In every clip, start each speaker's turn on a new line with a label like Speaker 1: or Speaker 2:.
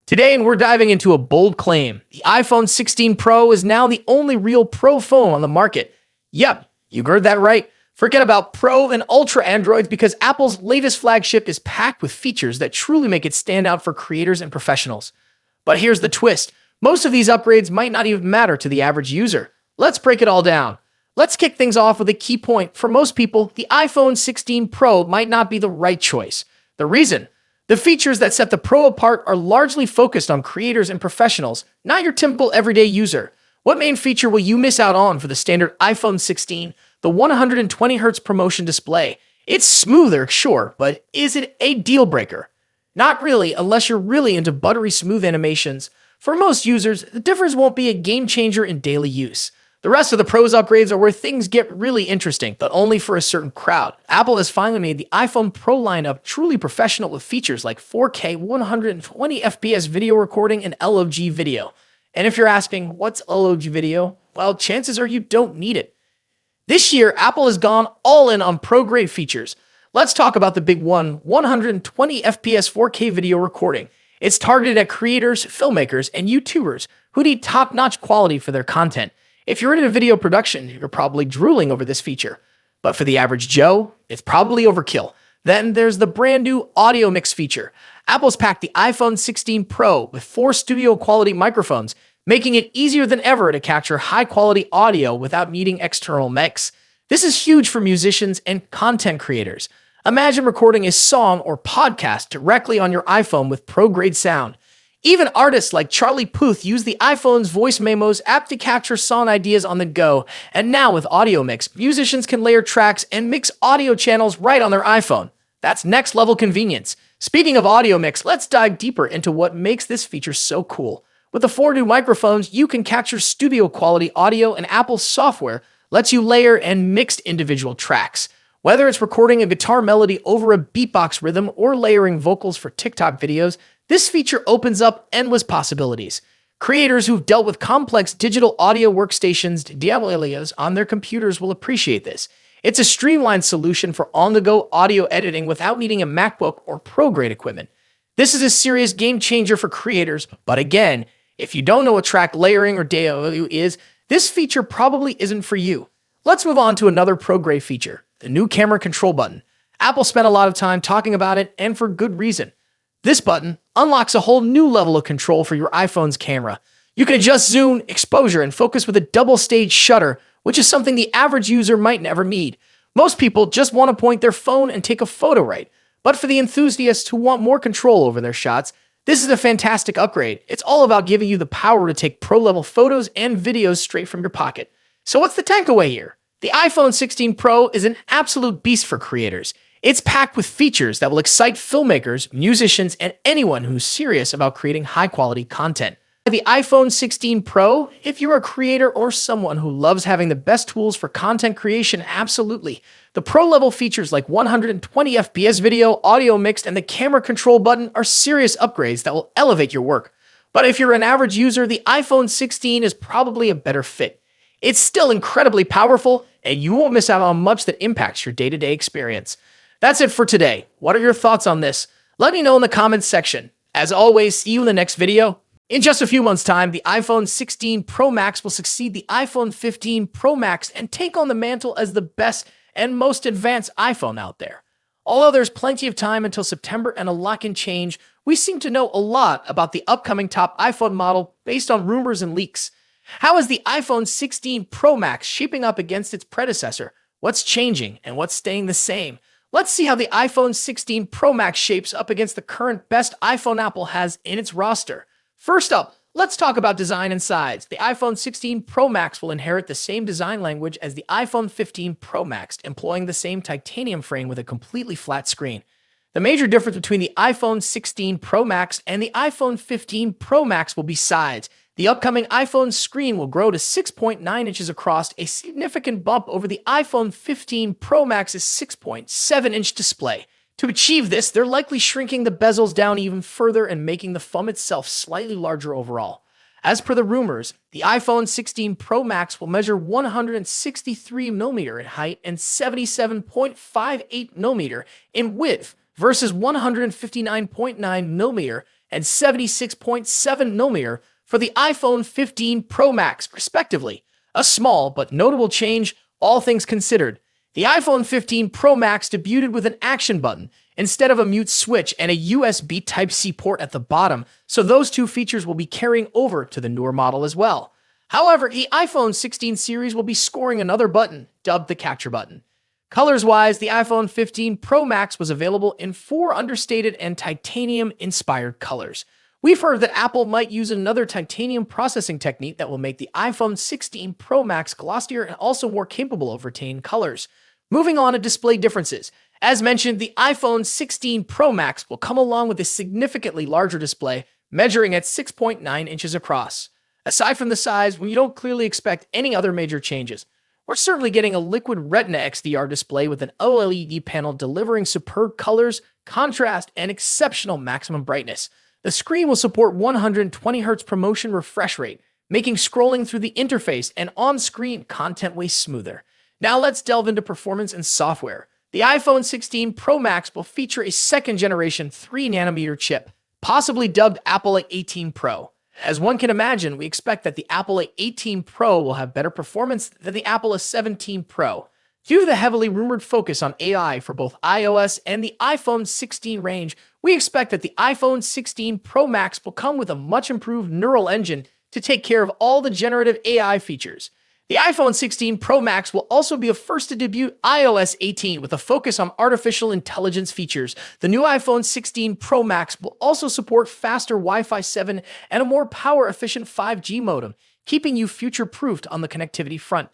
Speaker 1: Today, and we're diving into a bold claim. The iPhone 16 Pro is now the only real Pro phone on the market. Yep, you heard that right. Forget about Pro and Ultra Androids because Apple's latest flagship is packed with features that truly make it stand out for creators and professionals. But here's the twist. Most of these upgrades might not even matter to the average user. Let's break it all down. Let's kick things off with a key point. For most people, the iPhone 16 Pro might not be the right choice. The reason? The features that set the Pro apart are largely focused on creators and professionals, not your typical everyday user. What main feature will you miss out on for the standard iPhone 16? The 120Hz promotion display. It's smoother, sure, but is it a deal breaker? Not really, unless you're really into buttery smooth animations. For most users, the difference won't be a game changer in daily use. The rest of the Pro's upgrades are where things get really interesting, but only for a certain crowd. Apple has finally made the iPhone Pro lineup truly professional with features like 4K 120fps video recording and LOG video. And if you're asking, what's LOG video? Well, chances are you don't need it. This year, Apple has gone all in on pro-grade features. Let's talk about the big one, 120fps 4K video recording. It's targeted at creators, filmmakers, and YouTubers who need top-notch quality for their content. If you're into video production, you're probably drooling over this feature. But for the average Joe, it's probably overkill. Then there's the brand new audio mix feature. Apple's packed the iPhone 16 Pro with 4 studio-quality microphones, making it easier than ever to capture high-quality audio without needing external mics. This is huge for musicians and content creators. Imagine recording a song or podcast directly on your iPhone with pro-grade sound. Even artists like Charlie Puth use the iPhone's voice memos app to capture song ideas on the go. And now with Audio Mix, musicians can layer tracks and mix audio channels right on their iPhone. That's next level convenience. Speaking of Audio Mix, let's dive deeper into what makes this feature so cool. With the 4 new microphones, you can capture studio quality audio, and Apple's software lets you layer and mix individual tracks. Whether it's recording a guitar melody over a beatbox rhythm or layering vocals for TikTok videos, this feature opens up endless possibilities. Creators who've dealt with complex digital audio workstations, DAWs, on their computers will appreciate this. It's a streamlined solution for on-the-go audio editing without needing a MacBook or pro-grade equipment. This is a serious game changer for creators, but again, if you don't know what track layering or DAW is, this feature probably isn't for you. Let's move on to another pro-grade feature, the new camera control button. Apple spent a lot of time talking about it, and for good reason. This button unlocks a whole new level of control for your iPhone's camera. You can adjust zoom, exposure, and focus with a double-stage shutter, which is something the average user might never need. Most people just want to point their phone and take a photo right. But for the enthusiasts who want more control over their shots, this is a fantastic upgrade. It's all about giving you the power to take pro-level photos and videos straight from your pocket. So what's the takeaway here? The iPhone 16 Pro is an absolute beast for creators. It's packed with features that will excite filmmakers, musicians, and anyone who's serious about creating high-quality content. The iPhone 16 Pro, if you're a creator or someone who loves having the best tools for content creation, absolutely. The pro-level features like 120fps video, audio mixed, and the camera control button are serious upgrades that will elevate your work. But if you're an average user, the iPhone 16 is probably a better fit. It's still incredibly powerful, and you won't miss out on much that impacts your day-to-day experience. That's it for today. What are your thoughts on this? Let me know in the comments section. As always, see you in the next video. In just a few months' time, the iPhone 16 Pro Max will succeed the iPhone 15 Pro Max and take on the mantle as the best and most advanced iPhone out there. Although there's plenty of time until September and a lot can change, we seem to know a lot about the upcoming top iPhone model based on rumors and leaks. How is the iPhone 16 Pro Max shaping up against its predecessor? What's changing and what's staying the same? Let's see how the iPhone 16 Pro Max shapes up against the current best iPhone Apple has in its roster. First up, let's talk about design and size. The iPhone 16 Pro Max will inherit the same design language as the iPhone 15 Pro Max, employing the same titanium frame with a completely flat screen. The major difference between the iPhone 16 Pro Max and the iPhone 15 Pro Max will be size. The upcoming iPhone screen will grow to 6.9 inches across, a significant bump over the iPhone 15 Pro Max's 6.7-inch display. To achieve this, they're likely shrinking the bezels down even further and making the phone itself slightly larger overall. As per the rumors, the iPhone 16 Pro Max will measure 163mm in height and 77.58mm in width versus 159.9mm and 76.7mm for the iPhone 15 Pro Max, respectively. A small but notable change, all things considered. The iPhone 15 Pro Max debuted with an action button instead of a mute switch and a USB Type-C port at the bottom, so those two features will be carrying over to the newer model as well. However, the iPhone 16 series will be scoring another button, dubbed the Capture button. Colors-wise, the iPhone 15 Pro Max was available in 4 understated and titanium-inspired colors. We've heard that Apple might use another titanium processing technique that will make the iPhone 16 Pro Max glossier and also more capable of retaining colors. Moving on to display differences. As mentioned, the iPhone 16 Pro Max will come along with a significantly larger display, measuring at 6.9 inches across. Aside from the size, we don't clearly expect any other major changes. We're certainly getting a liquid Retina XDR display with an OLED panel delivering superb colors, contrast, and exceptional maximum brightness. The screen will support 120Hz ProMotion refresh rate, making scrolling through the interface and on-screen content way smoother. Now let's delve into performance and software. The iPhone 16 Pro Max will feature a second-generation 3nm chip, possibly dubbed Apple A18 Pro. As one can imagine, we expect that the Apple A18 Pro will have better performance than the Apple A17 Pro. Due to the heavily rumored focus on AI for both iOS and the iPhone 16 range, we expect that the iPhone 16 Pro Max will come with a much improved neural engine to take care of all the generative AI features. The iPhone 16 Pro Max will also be a first to debut iOS 18 with a focus on artificial intelligence features. The new iPhone 16 Pro Max will also support faster Wi-Fi 7 and a more power-efficient 5G modem, keeping you future-proofed on the connectivity front.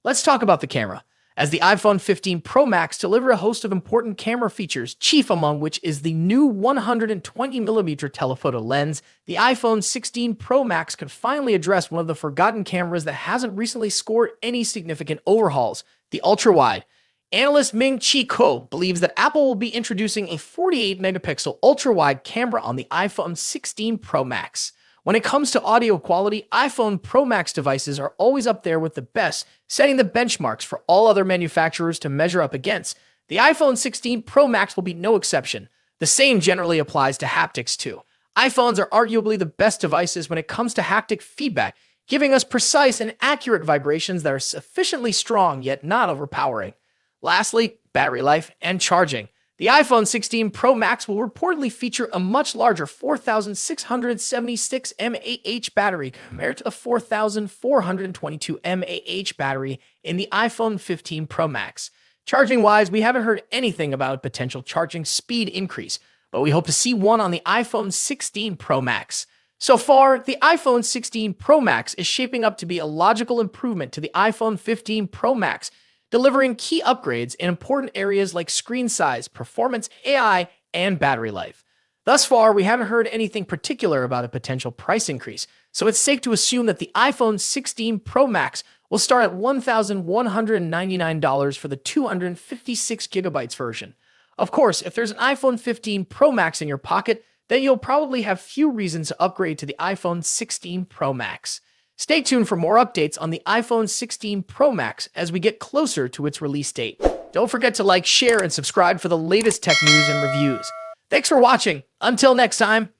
Speaker 1: Let's talk about the camera. As the iPhone 15 Pro Max delivers a host of important camera features, chief among which is the new 120mm telephoto lens, the iPhone 16 Pro Max could finally address one of the forgotten cameras that hasn't recently scored any significant overhauls, the ultra-wide. Analyst Ming-Chi Kuo believes that Apple will be introducing a 48-megapixel ultra-wide camera on the iPhone 16 Pro Max. When it comes to audio quality, iPhone Pro Max devices are always up there with the best, setting the benchmarks for all other manufacturers to measure up against. The iPhone 16 Pro Max will be no exception. The same generally applies to haptics too. iPhones are arguably the best devices when it comes to haptic feedback, giving us precise and accurate vibrations that are sufficiently strong yet not overpowering. Lastly, battery life and charging. The iPhone 16 Pro Max will reportedly feature a much larger 4,676 mAh battery compared to a 4,422 mAh battery in the iPhone 15 Pro Max. Charging-wise, we haven't heard anything about a potential charging speed increase, but we hope to see one on the iPhone 16 Pro Max. So far, the iPhone 16 Pro Max is shaping up to be a logical improvement to the iPhone 15 Pro Max, delivering key upgrades in important areas like screen size, performance, AI, and battery life. Thus far, we haven't heard anything particular about a potential price increase, so it's safe to assume that the iPhone 16 Pro Max will start at $1,199 for the 256GB version. Of course, if there's an iPhone 15 Pro Max in your pocket, then you'll probably have few reasons to upgrade to the iPhone 16 Pro Max. Stay tuned for more updates on the iPhone 16 Pro Max as we get closer to its release date. Don't forget to like, share, and subscribe for the latest tech news and reviews. Thanks for watching. Until next time.